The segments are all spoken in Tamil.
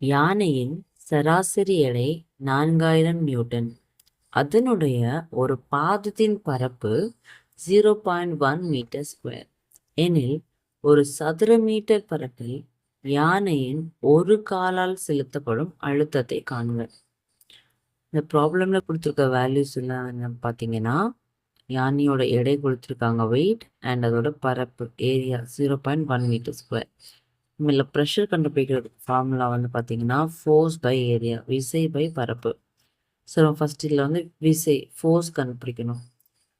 யானையின் சராசரி எடை 4000 நியூட்டன். அதனுடைய ஒரு பாதத்தின் பரப்பு 0.1 மீட்டர் ஸ்கொயர் எனில் ஒரு சதுர மீட்டர் பரப்பில் யானையின் ஒரு காலால் செலுத்தப்படும் அழுத்தத்தை காண்க. இந்த ப்ராப்ளம்ல கொடுத்துருக்க வேல்யூஸ் எல்லாம் பார்த்தீங்கன்னா, யானையோட எடை கொடுத்துருக்காங்க வெயிட் அண்ட் அதோட பரப்பு ஏரியா 0.1 மீட்டர் ஸ்கொயர். இதில் ப்ரெஷர் கண்டுபிடிக்கிறதுக்கு ஃபார்முலா வந்து பார்த்தீங்கன்னா ஃபோர்ஸ் பை ஏரியா, விசை பை பரப்பு. ஸோ ஃபர்ஸ்ட் இதில் வந்து விசை ஃபோர்ஸ் கண்டுபிடிக்கணும்.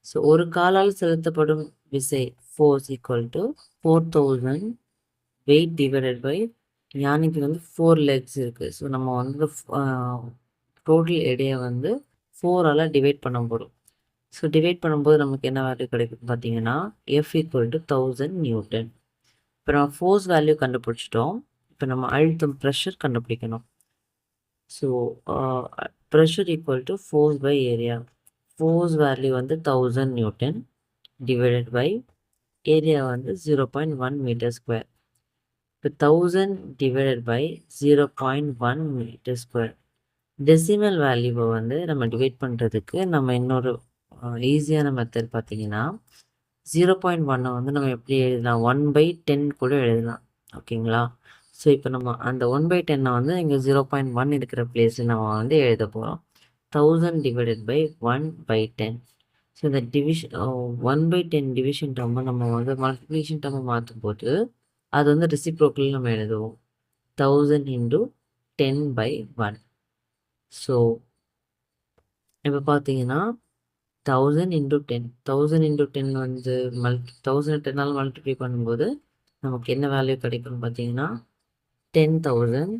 ஸோ ஒரு காலால் செலுத்தப்படும் விசை force equal to 4000 weight divided by யானைக்கு வந்து 4 லெக்ஸ் இருக்குது. ஸோ நம்ம வந்து டோட்டல் எடையை வந்து 4ஆல் டிவைட் பண்ண போகிறோம். ஸோ டிவைட் பண்ணும்போது நமக்கு என்ன வேல்யூ கிடைக்கும் பார்த்தீங்கன்னா F ஈக்குவல் டு 1000 நியூட்டன். இப்போ நம்ம ஃபோர்ஸ் வேல்யூ கண்டுபிடிச்சிட்டோம். இப்போ நம்ம அழுத்தம் ப்ரெஷர் கண்டுபிடிக்கணும். So pressure equal to force by area. Force value வந்து 1000 நியூட்டன் டிவைடட் பை ஏரியா வந்து 0.1 மீட்டர் ஸ்கொயர். இப்போ 1000 divided by 0.1 metre square. Decimal வேல்யூவை வந்து நம்ம டிவைட் பண்ணுறதுக்கு நம்ம இன்னொரு ஈஸியான மெத்தட் பார்த்தீங்கன்னா 0.1 வந்து நம்ம எப்படி எழுதலாம், 1/10 கூட எழுதலாம். ஓகேங்களா? ஸோ இப்போ நம்ம அந்த 1/10 வந்து இங்கே 0.1 இருக்கிற பிளேஸில் நம்ம வந்து எழுத போகிறோம். 1000 டிவைடட் பை 1/10. ஸோ இந்த டிவிஷன் 1/10 டிவிஷன் டேர்மை நம்ம வந்து மல்டிப்ளிகேஷன் டேர்மை மாற்றும் போது அது வந்து ரெசிப்ரோக்கல் நம்ம எழுதுவோம். 1000 இன்டு 10/1. ஸோ இப்போ பார்த்தீங்கன்னா 1000 இன்டு 10 வந்து 1000 10ஆல் மல்டிப்ளை பண்ணும்போது நமக்கு என்ன வேல்யூ கிடைக்கும்னு பார்த்தீங்கன்னா 10,000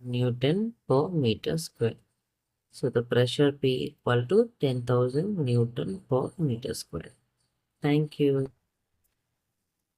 Newton per meter square. So the pressure P equal to 10,000 Newton per meter square. Thank you.